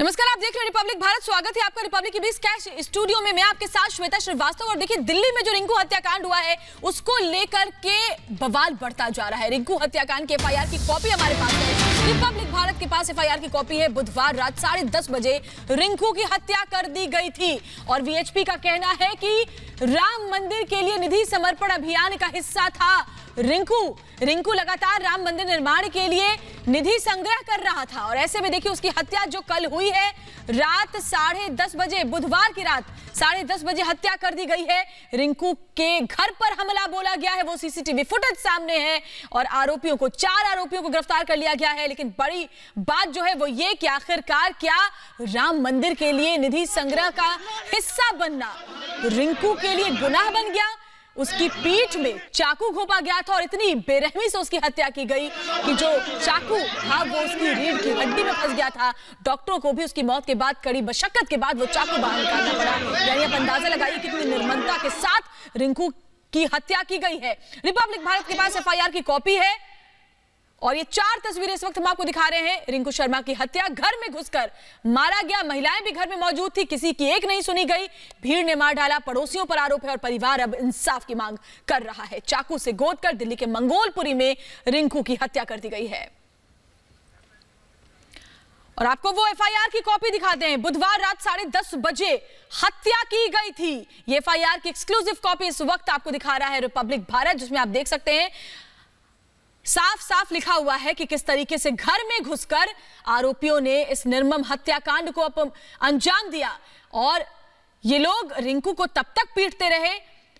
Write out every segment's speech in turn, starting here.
नमस्कार, आप देख रहे हैं रिपब्लिक भारत। स्वागत है आपका रिपब्लिक की 20 कैश स्टूडियो में। मैं आपके साथ श्वेता श्रीवास्तव। और देखिए, दिल्ली में जो रिंकू हत्याकांड हुआ है उसको लेकर के बवाल बढ़ता जा रहा है। रिंकू हत्याकांड के एफआईआर की कॉपी हमारे पास है। रिपब्लिक भारत के पास एफआईआर की कॉपी है। बुधवार रात 10:30 बजे रिंकू की हत्या कर दी गई थी और वीएचपी का कहना है कि राम मंदिर के लिए निधि समर्पण अभियान का हिस्सा था रिंकू लगातार राम मंदिर निर्माण के लिए निधि संग्रह कर रहा था। और ऐसे में देखिए, उसकी हत्या जो कल हुई है रात 10:30 बजे, बुधवार की रात 10:30 बजे हत्या कर दी गई है। रिंकू के घर पर हमला बोला गया है, वो सीसीटीवी फुटेज सामने है और चार आरोपियों को गिरफ्तार कर लिया गया है। लेकिन बड़ी बात जो है वो ये कि आखिरकार क्या राम मंदिर के लिए निधि संग्रह का हिस्सा बनना रिंकू के लिए गुनाह बन गया? उसकी पीठ में चाकू घोंपा गया था और इतनी बेरहमी से उसकी हत्या की गई कि जो चाकू था वो उसकी रीढ़ की हड्डी में फंस गया था। डॉक्टरों को भी उसकी मौत के बाद कड़ी मशक्कत के बाद वो चाकू बाहर निकालना पड़ा। यानी आप अंदाजा लगाइए कितनी निर्ममता के साथ रिंकू की हत्या की गई है। रिपब्लिक भारत के पास एफआईआर की कॉपी है और ये 4 तस्वीरें इस वक्त हम आपको दिखा रहे हैं। रिंकू शर्मा की हत्या, घर में घुसकर मारा गया। महिलाएं भी घर में मौजूद थी, किसी की एक नहीं सुनी गई। भीड़ ने मार डाला। पड़ोसियों पर आरोप है और परिवार अब इंसाफ की मांग कर रहा है। चाकू से गोदकर दिल्ली के मंगोलपुरी में रिंकू की हत्या कर दी गई है। और आपको वो एफआईआर की कॉपी दिखाते हैं। बुधवार रात 10:30 बजे हत्या की गई थी। ये एफआईआर की एक्सक्लूसिव कॉपी इस वक्त आपको दिखा रहा है रिपब्लिक भारत, जिसमें आप देख सकते हैं साफ साफ लिखा हुआ है कि किस तरीके से घर में घुसकर आरोपियों ने इस निर्मम हत्याकांड को अंजाम दिया। और ये लोग रिंकू को तब तक पीटते रहे,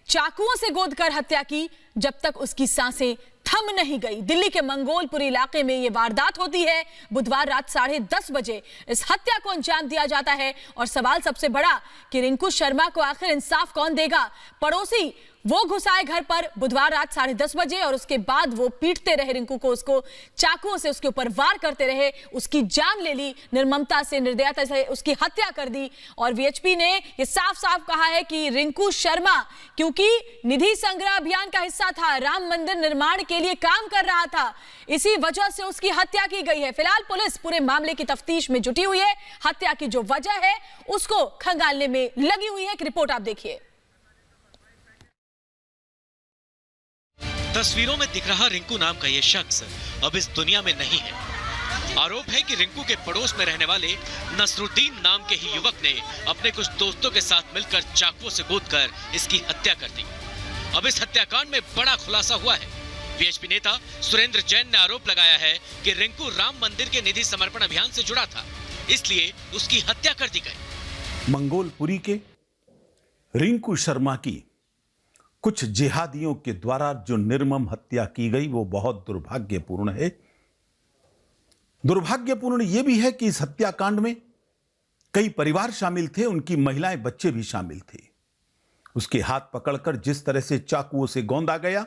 चाकुओं से गोदकर हत्या की, जब तक उसकी सांसें थम नहीं गई। दिल्ली के मंगोलपुरी इलाके में यह वारदात होती है। बुधवार रात 10:30 बजे इस हत्या को अंजाम दिया जाता है और सवाल सबसे बड़ा कि रिंकू शर्मा को आखिर इंसाफ कौन देगा? पड़ोसी वो घुसाए घर पर बुधवार रात 10:30 बजे और उसके बाद वो पीटते रहे रिंकू को, उसको चाकुओं से उसके ऊपर वार करते रहे, उसकी जान ले ली, निर्ममता से, निर्दयता से उसकी हत्या कर दी। और वीएचपी ने ये साफ साफ कहा है कि रिंकू शर्मा क्योंकि निधि संग्रह अभियान का हिस्सा था, राम मंदिर निर्माण के लिए काम कर रहा था, इसी वजह से उसकी हत्या की गई है। फिलहाल पुलिस पूरे मामले की तफ्तीश में जुटी हुई है। हत्या की जो वजह है उसको खंगालने में लगी हुई है। एक रिपोर्ट आप देखिए। तस्वीरों में दिख रहा रिंकू नाम का ये शख्स अब इस दुनिया में नहीं है। आरोप है कि रिंकू के पड़ोस में रहने वाले नसरुद्दीन नाम के ही युवक ने अपने कुछ दोस्तों के साथ मिलकर चाकुओं से गोदकर इसकी हत्या कर दी। अब इस हत्याकांड में बड़ा खुलासा हुआ है। वीएचपी नेता सुरेंद्र जैन ने आरोप लगाया है कि रिंकू राम मंदिर के निधि समर्पण अभियान से जुड़ा था, इसलिए उसकी हत्या कर दी गई। मंगोलपुरी के रिंकू शर्मा की कुछ जिहादियों के द्वारा जो निर्मम हत्या की गई वो बहुत दुर्भाग्यपूर्ण है। दुर्भाग्यपूर्ण यह भी है कि इस हत्याकांड में कई परिवार शामिल थे, उनकी महिलाएं, बच्चे भी शामिल थे। उसके हाथ पकड़कर जिस तरह से चाकुओं से गोंदा गया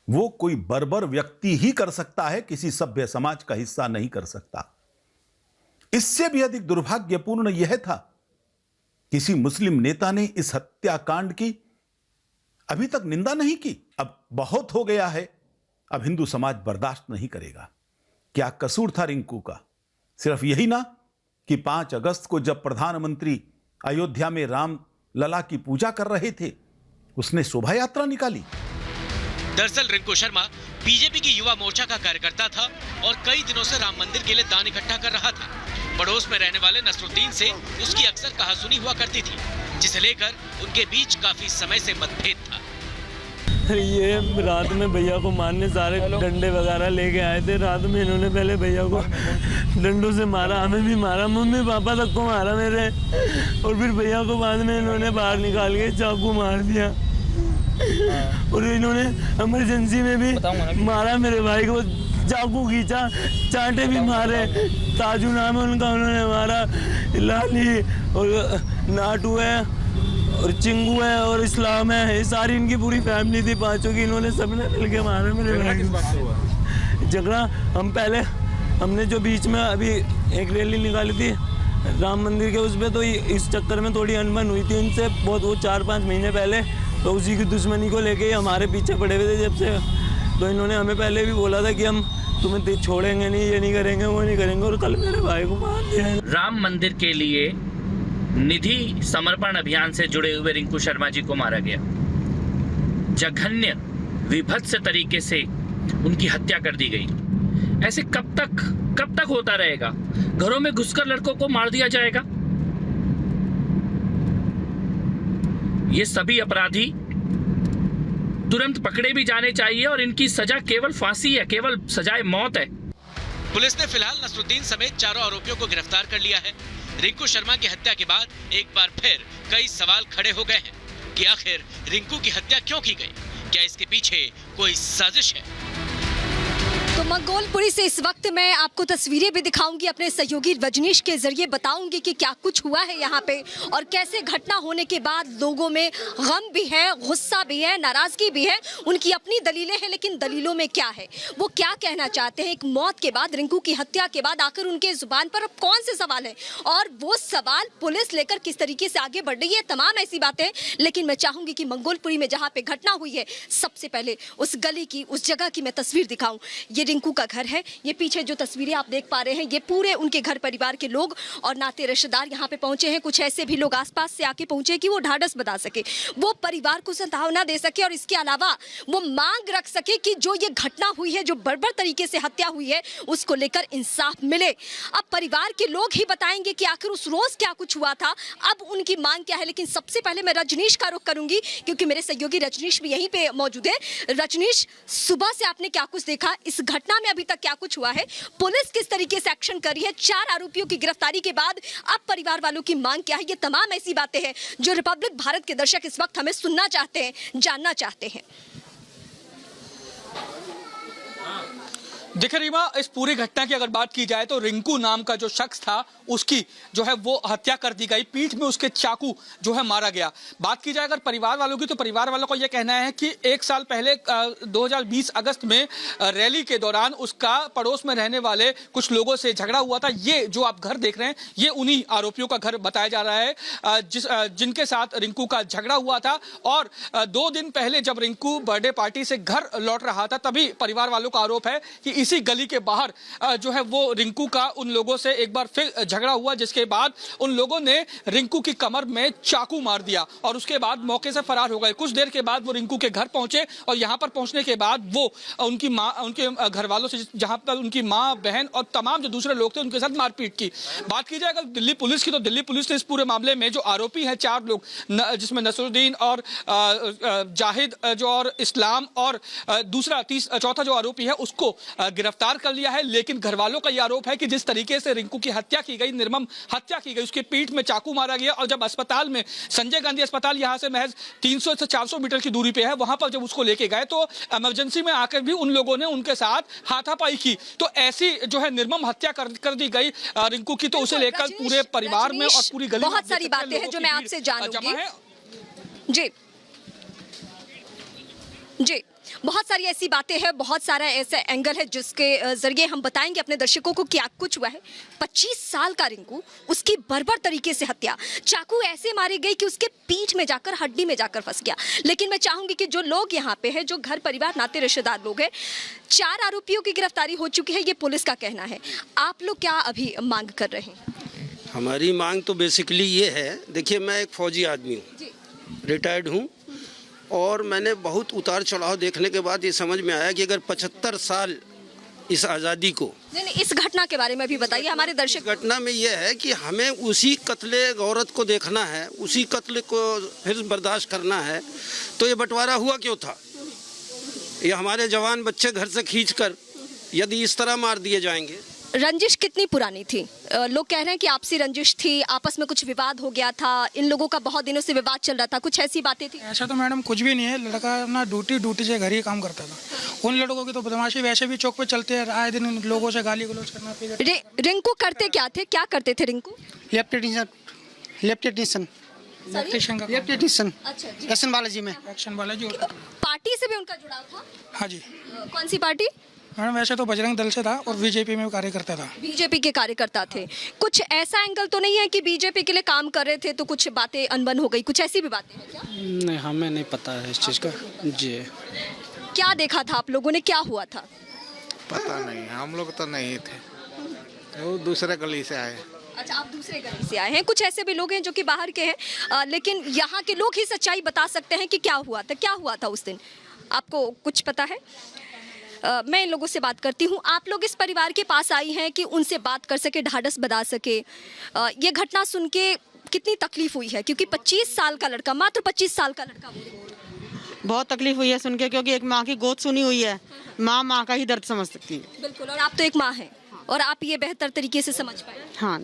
वो कोई बर्बर व्यक्ति ही कर सकता है, किसी सभ्य समाज का हिस्सा नहीं कर सकता। इससे भी अधिक दुर्भाग्यपूर्ण यह था किसी मुस्लिम नेता ने इस हत्याकांड की अभी तक निंदा नहीं की। अब बहुत हो गया है, अब हिंदू समाज बर्दाश्त नहीं करेगा। क्या कसूर था रिंकू का? सिर्फ यही ना कि 5 अगस्त को जब प्रधानमंत्री अयोध्या में राम लला की पूजा कर रहे थे उसने शोभा यात्रा निकाली। दरअसल रिंकू शर्मा बीजेपी की युवा मोर्चा का कार्यकर्ता था और कई दिनों से राम मंदिर के लिए दान इकट्ठा कर रहा था। पड़ोस में रहने वाले नसरुद्दीन से उसकी अक्सर कहासुनी हुआ करती थी, जिसे लेकर उनके बीच काफी समय से मतभेद था। ये रात में भैया को मारने सारे डंडे वगैरह लेके आए थे। रात में इन्होंने पहले भैया को डंडों से मारा, हमें भी मारा, मम्मी पापा तक को मारा मेरे, और फिर भैया को बाद में इन्होंने बाहर निकाल के चाकू मार दिया। और इन्होंने इमरजेंसी में भी मारा, मेरे भाई को चाकू खींचा, चांटे भी मारे। ताजू नाम है उनका, उन्होंने मारा। लाली और नाटू है और चिंगू है और इस्लाम है, ये सारी इनकी पूरी फैमिली थी, 5 की। इन्होंने सबने मिलके मारा मेरे भाई। झगड़ा हमने जो बीच में अभी एक रैली निकाली थी राम मंदिर के, उस पर तो इस चक्कर में थोड़ी अनबन हुई थी इनसे बहुत, वो 4-5 महीने पहले। तो उसी की दुश्मनी को लेके हमारे पीछे पड़े हुए थे जब से। तो इन्होंने हमें पहले भी बोला था कि हम तुम्हें छोड़ेंगे नहीं, ये नहीं करेंगे, वो नहीं करेंगे, और कल मेरे भाई को मार दिया। राम मंदिर के लिए निधि समर्पण अभियान से जुड़े हुए रिंकू शर्मा जी को मारा गया। जघन्य विभत्स तरीके से उनकी हत्या कर दी गई। ऐसे कब तक होता रहेगा? घरों में घुसकर लड़कों को मार दिया जाएगा। ये सभी अपराधी तुरंत पकड़े भी जाने चाहिए और इनकी सजा केवल फांसी है, केवल सजाए मौत है। पुलिस ने फिलहाल नसरुद्दीन समेत चारों आरोपियों को गिरफ्तार कर लिया है। रिंकू शर्मा की हत्या के बाद एक बार फिर कई सवाल खड़े हो गए हैं कि आखिर रिंकू की हत्या क्यों की गई? क्या इसके पीछे कोई साजिश है? तो मंगोलपुरी से इस वक्त मैं आपको तस्वीरें भी दिखाऊंगी, अपने सहयोगी रजनीश के जरिए बताऊंगी कि क्या कुछ हुआ है यहाँ पे और कैसे घटना होने के बाद लोगों में गम भी है, गुस्सा भी है, नाराजगी भी है। उनकी अपनी दलीलें हैं, लेकिन दलीलों में क्या है, वो क्या कहना चाहते हैं? एक मौत के बाद, रिंकू की हत्या के बाद आखिर उनके जुबान पर अब कौन से सवाल है और वो सवाल पुलिस लेकर किस तरीके से आगे बढ़ रही है, तमाम ऐसी बातें। लेकिन मैं चाहूंगी कि मंगोलपुरी में जहाँ पे घटना हुई है, सबसे पहले उस गली की, उस जगह की मैं तस्वीर दिखाऊं। ये रिंकू का घर है। ये पीछे जो तस्वीरें आप देख पा रहे हैं, ये पूरे उनके घर परिवार के लोग और नाते रिश्तेदार यहाँ पे पहुंचे हैं। कुछ ऐसे भी लोग आसपास से आके पहुंचे कि वो ढाढ़स बता सके, वो परिवार को सांत्वना दे सके और इसके अलावा वो मांग रख सके कि जो ये घटना हुई है, जो बर्बर तरीके से हत्या हुई है, उसको लेकर इंसाफ मिले। अब परिवार के लोग ही बताएंगे कि आखिर उस रोज क्या कुछ हुआ था, अब उनकी मांग क्या है। लेकिन सबसे पहले मैं रजनीश का रुख करूंगी क्योंकि मेरे सहयोगी रजनीश भी यहीं पे मौजूद है। रजनीश, सुबह से आपने क्या कुछ देखा? इस घटना में अभी तक क्या कुछ हुआ है? पुलिस किस तरीके से एक्शन कर रही है? 4 आरोपियों की गिरफ्तारी के बाद अब परिवार वालों की मांग क्या है? ये तमाम ऐसी बातें हैं जो रिपब्लिक भारत के दर्शक इस वक्त हमें सुनना चाहते हैं, जानना चाहते हैं। देखिए रीमा, इस पूरी घटना की अगर बात की जाए तो रिंकू नाम का जो शख्स था उसकी जो है वो हत्या कर दी गई, पीठ में उसके चाकू जो है मारा गया। बात की जाए अगर परिवार वालों की, तो परिवार वालों का यह कहना है कि 1 साल पहले 2020 अगस्त में रैली के दौरान उसका पड़ोस में रहने वाले कुछ लोगों से झगड़ा हुआ था। ये जो आप घर देख रहे हैं, ये उन्हीं आरोपियों का घर बताया जा रहा है जिनके साथ रिंकू का झगड़ा हुआ था। और 2 दिन पहले जब रिंकू बर्थडे पार्टी से घर लौट रहा था, तभी परिवार वालों का आरोप है कि इसी गली के बाहर जो है वो रिंकू का उन लोगों से एक बार फिर झगड़ा हुआ, जिसके बाद उन लोगों ने रिंकू की कमर में चाकू मार दिया और उसके बाद मौके से फरार हो गए। कुछ देर के बाद वो रिंकू के घर पहुंचे और यहां पर पहुंचने के बाद वो उनकी मां, उनके घर वालों से, जहां पर उनकी मां, बहन और तमाम जो दूसरे लोग थे, उनके साथ मारपीट की। बात की जाए अगर दिल्ली पुलिस की, तो दिल्ली पुलिस ने इस पूरे मामले में जो आरोपी हैं 4 लोग, जिसमें नसरुद्दीन और जाहिद जो और इस्लाम और चौथा जो आरोपी है उसको गिरफ्तार कर लिया है। लेकिन घर वालों का यह आरोप है कि जिस तरीके से रिंकू की हत्या की गई, निर्मम हत्या की गई, उसके पीठ में चाकू मारा गया और जब अस्पताल में, संजय गांधी अस्पताल यहां से महज 300 से 400 मीटर की दूरी पे है, वहां पर जब उसको लेके गए तो इमरजेंसी में आकर भी उन लोगों ने उनके साथ हाथापाई की। तो ऐसी जो है निर्मम हत्या कर दी गई रिंकू की, तो उसे लेकर पूरे परिवार में और पूरी गली में बहुत सारी बातें हैं जो मैं आपसे जानूंगी। जी जी, बहुत सारी ऐसी बातें हैं, बहुत सारा ऐसा एंगल है जिसके जरिए हम बताएंगे अपने दर्शकों को क्या कुछ हुआ है। 25 साल का रिंकू, उसकी बर्बर तरीके से हत्या, चाकू ऐसे मारी गई कि उसके पीठ में जाकर, हड्डी में जाकर फंस गया। लेकिन मैं चाहूंगी कि जो लोग यहाँ पे हैं, जो घर परिवार नाते रिश्तेदार लोग हैं, 4 आरोपियों की गिरफ्तारी हो चुकी है, ये पुलिस का कहना है। आप लोग क्या अभी मांग कर रहे हैं? हमारी मांग तो बेसिकली ये है, देखिए मैं एक फौजी आदमी हूँ, रिटायर्ड हूँ, और मैंने बहुत उतार चढ़ाव देखने के बाद ये समझ में आया कि अगर 75 साल इस आज़ादी को, नहीं, इस घटना के बारे में भी बताइए हमारे दर्शक। घटना में ये है कि हमें उसी कत्ले औरत को देखना है, उसी कत्ल को फिर बर्दाश्त करना है। तो ये बंटवारा हुआ क्यों था? ये हमारे जवान बच्चे घर से खींचकर यदि इस तरह मार दिए जाएंगे। रंजिश कितनी पुरानी थी? लोग कह रहे हैं कि आपसी रंजिश थी, आपस में कुछ विवाद हो गया था, इन लोगों का बहुत दिनों से विवाद चल रहा था, कुछ ऐसी बातें थी? ऐसा तो मैडम कुछ भी नहीं है। लड़का अपना ड्यूटी से घर ही काम करता था। उन लड़कों की तो बदमाशी वैसे भी चौक पे चलते हैं, आए दिन लोगों से गाली गलौज करना। रिंकू करते क्या थे, क्या करते थे रिंकू? इलेक्ट्रिशियन एक्शन बालाजी में, एक्शन बालाजी। पार्टी से भी उनका जुड़ाव था? हाँ जी। कौन सी पार्टी? मैडम वैसे तो बजरंग दल से था और बीजेपी में कार्य करता था। बीजेपी के कार्यकर्ता थे। कुछ ऐसा एंगल तो नहीं है कि बीजेपी के लिए काम कर रहे थे तो कुछ बातें अनबन हो गई, कुछ ऐसी भी बातें हैं क्या? नहीं, हमें नहीं पता है इस चीज़ का। जी, क्या देखा था आप लोगों ने, क्या हुआ था? पता नहीं, हम लोग तो नहीं थे, वो दूसरे गली से आए। अच्छा, आप दूसरे गली से आए हैं। कुछ ऐसे भी लोग हैं जो कि बाहर के हैं, लेकिन यहाँ के लोग ही सच्चाई बता सकते हैं कि क्या हुआ था उस दिन। आपको कुछ पता है? मैं इन लोगों से बात करती हूँ। आप लोग इस परिवार के पास आई हैं कि उनसे बात कर सके, ढाढ़स बंधा सके। ये घटना सुन के कितनी तकलीफ हुई है, क्योंकि 25 साल का लड़का, मात्र 25 साल का लड़का। बहुत तकलीफ हुई है सुन के, क्योंकि एक माँ की गोद सुनी हुई है। माँ का ही दर्द समझ सकती है। बिल्कुल, और आप तो एक माँ हैं और आप ये बेहतर तरीके से समझ पाए। हाँ,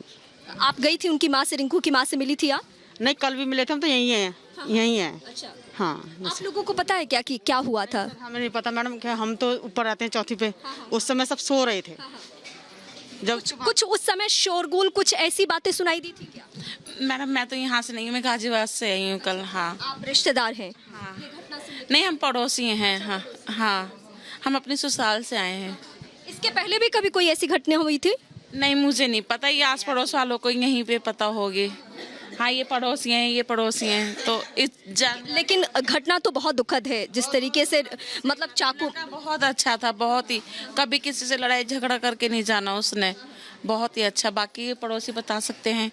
आप गई थी उनकी माँ से, रिंकू की माँ से मिली थी आप? नहीं, कल भी मिले थे हम, तो यहीं हैं। यहीं हैं। अच्छा, हाँ। आप लोगों को पता है क्या कि क्या हुआ था? हमें नहीं पता मैडम, क्या हम तो ऊपर आते हैं चौथी पे, उस समय सब सो रहे थे। जब कुछ उस समय शोरगुल, कुछ ऐसी बातें सुनाई दी थी क्या? मैडम मैं तो यहाँ से नहीं हूँ, मैं गाजीबाद से आई हूँ कल। हाँ, आप रिश्तेदार हैं? हाँ। नहीं, हम पड़ोसी हैं। हाँ हाँ, हम अपने ससुराल से आए हैं। इसके पहले भी कभी कोई ऐसी घटना हुई थी? नहीं, मुझे नहीं पता, ये आस पड़ोस वालों को यहीं पे पता होगी। हाँ, ये पड़ोसी हैं तो लेकिन घटना तो बहुत दुखद है, जिस तरीके से मतलब चाकू। बहुत अच्छा था, बहुत ही। कभी किसी से लड़ाई झगड़ा करके नहीं जाना उसने, बहुत ही अच्छा। बाकी ये पड़ोसी बता सकते हैं।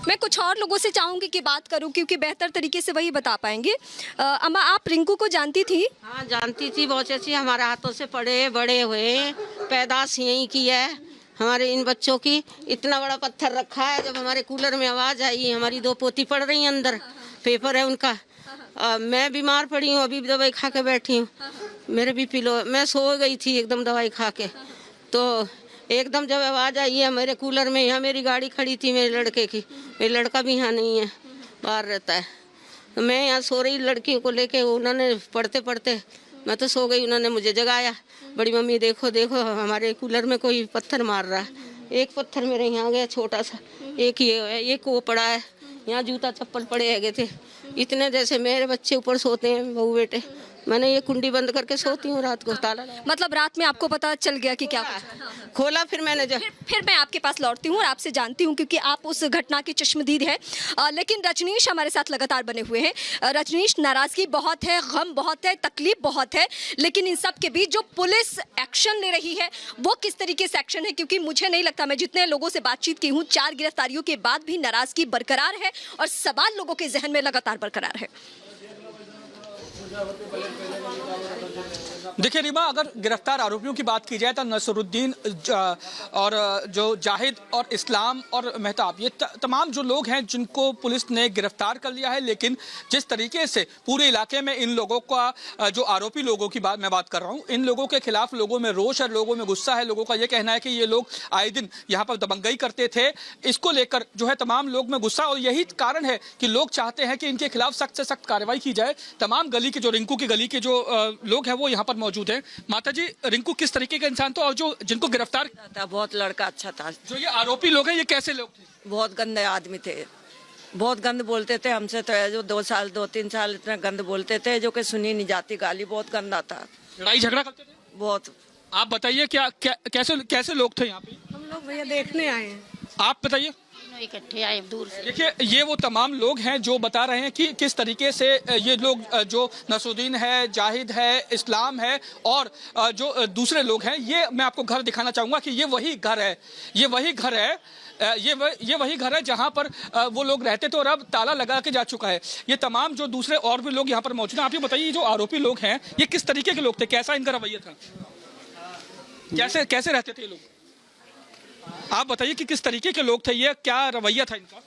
मैं कुछ और लोगों से चाहूंगी कि बात करूं, क्योंकि बेहतर तरीके से वही बता पाएंगे। अम्मा, आप रिंकू को जानती थी? हाँ, जानती थी, बहुत अच्छी। हमारे हाथों से पड़े बड़े हुए, पैदाश यहीं की है हमारे इन बच्चों की। इतना बड़ा पत्थर रखा है, जब हमारे कूलर में आवाज़ आई, हमारी 2 पोती पढ़ रही हैं अंदर, पेपर है उनका। मैं बीमार पड़ी हूँ, अभी दवाई खा के बैठी हूँ। मेरे भी लो, मैं सो गई थी एकदम दवाई खा के, तो एकदम जब आवाज़ आई है मेरे कूलर में, यहाँ मेरी गाड़ी खड़ी थी मेरे लड़के की, मेरा लड़का भी यहाँ नहीं है, बाहर रहता है। तो मैं यहाँ सो रही लड़कियों को लेके, उन्होंने पढ़ते पढ़ते मैं तो सो गई, उन्होंने मुझे जगाया। बड़ी मम्मी देखो देखो, हमारे कूलर में कोई पत्थर मार रहा है। एक पत्थर मेरे यहाँ गया छोटा सा, एक ये है, एक वो पड़ा है, यहाँ जूता चप्पल पड़े गए थे। इतने जैसे मेरे बच्चे ऊपर सोते हैं, बहू बेटे, मैंने ये कुंडी बंद करके सोती हूँ रात को, ताला। मतलब रात में आपको पता चल गया कि क्या खोला, फिर मैंने फिर मैं आपके पास लौटती हूँ और आपसे जानती हूँ, क्योंकि आप उस घटना की चश्मदीद हैं। लेकिन रजनीश हमारे साथ लगातार बने हुए हैं। रजनीश, नाराजगी बहुत है, गम बहुत है, तकलीफ बहुत है, लेकिन इन सब के बीच जो पुलिस एक्शन ले रही है वो किस तरीके से एक्शन है? क्योंकि मुझे नहीं लगता, मैं जितने लोगों से बातचीत की हूँ, 4 गिरफ्तारियों के बाद भी नाराजगी बरकरार है और सवाल लोगों के जहन में लगातार बरकरार है। देखिए रीमा, अगर गिरफ्तार आरोपियों की बात की जाए तो नसरुद्दीन और जो जाहिद और इस्लाम और मेहताब, ये तमाम जो लोग हैं जिनको पुलिस ने गिरफ्तार कर लिया है। लेकिन जिस तरीके से पूरे इलाके में इन लोगों का, जो आरोपी लोगों की मैं बात कर रहा हूँ, इन लोगों के खिलाफ लोगों में रोष है, लोगों में गुस्सा है। लोगों का ये कहना है कि ये लोग आए दिन यहाँ पर दबंगई करते थे। इसको लेकर जो है तमाम लोग में गुस्सा, और यही कारण है कि लोग चाहते हैं कि इनके खिलाफ सख्त से सख्त कार्रवाई की जाए। तमाम गली के, जो रिंकू की गली के जो लोग हैं वो यहाँ पर मौजूद है। माता जी, रिंकू किस तरीके का इंसान था और जो जिनको गिरफ्तार था? बहुत लड़का अच्छा था। जो ये आरोपी लोग हैं, ये कैसे लोग थे? बहुत गंदे आदमी थे, बहुत गंद बोलते थे हमसे, तो जो 2-3 साल इतना गंद बोलते थे जो कि सुनी नहीं जाती, गाली बहुत गंदा था। लड़ाई झगड़ा करते थे बहुत। आप बताइए कैसे लोग थे यहाँ पे? हम लोग भैया देखने आए हैं। आप बताइए। इकट्ठे आए दूर से। देखिए, ये वो तमाम लोग हैं जो बता रहे हैं कि किस तरीके से ये लोग, जो नसरुद्दीन है, जाहिद है, इस्लाम है और जो दूसरे लोग हैं, ये मैं आपको घर दिखाना चाहूँगा कि ये वही घर है, ये वही घर है जहाँ पर वो लोग रहते थे और अब ताला लगा के जा चुका है। ये तमाम जो दूसरे और भी लोग यहाँ पर मौजूद हैं। आप ये बताइए, जो आरोपी लोग हैं ये किस तरीके के लोग थे, कैसा इनका रवैया था, कैसे रहते थे ये लोग? आप बताइए कि किस तरीके के लोग थे, ये क्या रवैया था इनका?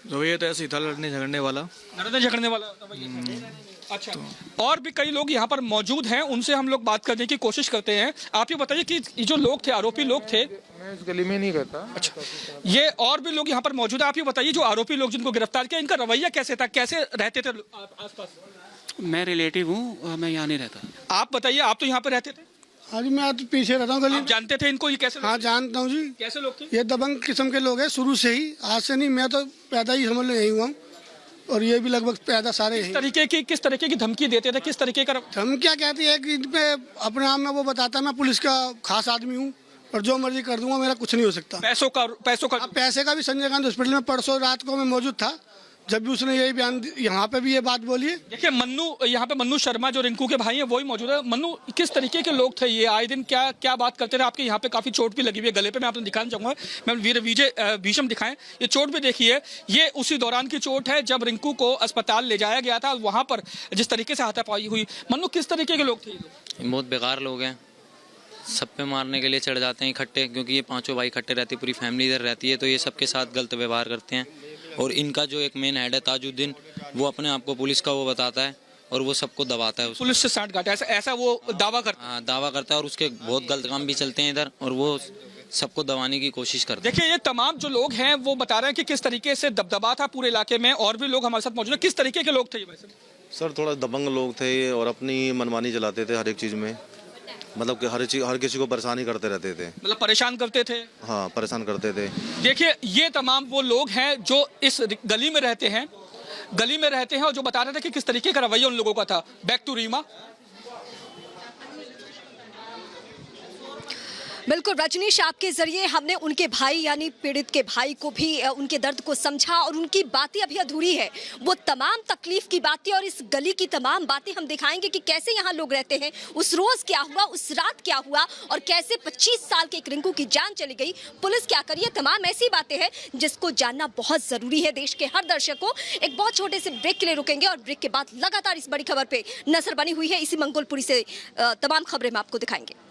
रवैया तो ऐसे ही था, लड़ने झगड़ने वाला रवैया था। अच्छा, और भी कई लोग यहाँ पर मौजूद हैं, उनसे हम लोग बात करने की कोशिश करते हैं। आप ये बताइए कि ये जो लोग थे, आरोपी लोग थे, मैं इस गली में नहीं रहता। अच्छा, ये और भी लोग यहाँ पर मौजूद है। आप ये बताइए, जो आरोपी लोग जिनको गिरफ्तार किया, इनका रवैया कैसे था, कैसे रहते थे आसपास? मैं रिलेटिव हूँ, मैं यहाँ नहीं रहता। आप बताइए, आप तो यहाँ पर रहते थे? हाँ जी, मैं तो पीछे रहता हूँ गली। आप जानते थे इनको, ये कैसे? हाँ, जानता हूँ जी। कैसे लोग थे? ये दबंग किस्म के लोग हैं शुरू से ही, आज से नहीं। मैं तो पैदा ही समझ लो यही हुआ हूँ, और ये भी लगभग पैदा सारे किस तरीके की धमकी देते थे, किस तरीके का? धमकियाँ कहती है कि इन पे अपने आप में वो बताता है मैं पुलिस का खास आदमी हूँ और जो मर्जी कर दूंगा, मेरा कुछ नहीं हो सकता। पैसों का पैसे का भी संजय गांधी हॉस्पिटल में परसों रात को मैं मौजूद था, जब भी उसने यही बयान यहाँ पे भी ये बात बोली है। देखिए मन्नू, यहाँ पे मन्नू शर्मा जो रिंकू के भाई हैं वही मौजूद है। मन्नू, किस तरीके के लोग थे ये, आए दिन क्या क्या बात करते रहे? आपके यहाँ पे काफी चोट भी लगी हुई है गले पे, मैं आपको दिखाना चाहूंगा। मैं वीर विजय भीषम दिखाएं, ये चोट भी देखिए, ये उसी दौरान की चोट है जब रिंकू को अस्पताल ले जाया गया था, वहां पर जिस तरीके से हाथापाई हुई। मन्नू, किस तरीके के लोग थे? बहुत बेकार लोग हैं, सब पे मारने के लिए चढ़ जाते हैं इकट्ठे, क्योंकि ये पांचों भाई इकट्ठे रहती है, पूरी फैमिली इधर रहती है, तो ये सबके साथ गलत व्यवहार करते हैं। और इनका जो एक मेन हेड है ताजुद्दीन, वो अपने आप को पुलिस का वो बताता है और वो सबको दबाता है। पुलिस से साठ गांठ ऐसा वो दावा करता है। हाँ, दावा करता है और उसके बहुत गलत काम भी चलते हैं इधर, और वो सबको दबाने की कोशिश करते हैं। देखिए ये तमाम जो लोग हैं वो बता रहे हैं कि किस तरीके से दबदबा था पूरे इलाके में, और भी लोग हमारे साथ मौजूद हैं। किस तरीके के लोग थे ये? वैसे सर थोड़ा दबंग लोग थे और अपनी मनमानी चलाते थे हर एक चीज़ में, मतलब कि हर किसी को परेशानी करते रहते थे, मतलब परेशान करते थे। हाँ, परेशान करते थे। देखिए ये तमाम वो लोग हैं जो इस गली में रहते हैं, और जो बता रहे थे कि किस तरीके का रवैया उन लोगों का था। Back to Reema. बिल्कुल रजनीश, आपके जरिए हमने उनके भाई यानी पीड़ित के भाई को भी उनके दर्द को समझा, और उनकी बातें अभी अधूरी है, वो तमाम तकलीफ की बातें और इस गली की तमाम बातें हम दिखाएंगे कि कैसे यहाँ लोग रहते हैं, उस रोज क्या हुआ, उस रात क्या हुआ, और कैसे 25 साल के एक रिंकू की जान चली गई, पुलिस क्या करी है। तमाम ऐसी बातें हैं जिसको जानना बहुत जरूरी है देश के हर दर्शक को। एक बहुत छोटे से ब्रेक के लिए रुकेंगे और ब्रेक के बाद लगातार इस बड़ी खबर पे नजर बनी हुई है। इसी मंगोलपुरी से तमाम खबरें हम आपको दिखाएंगे।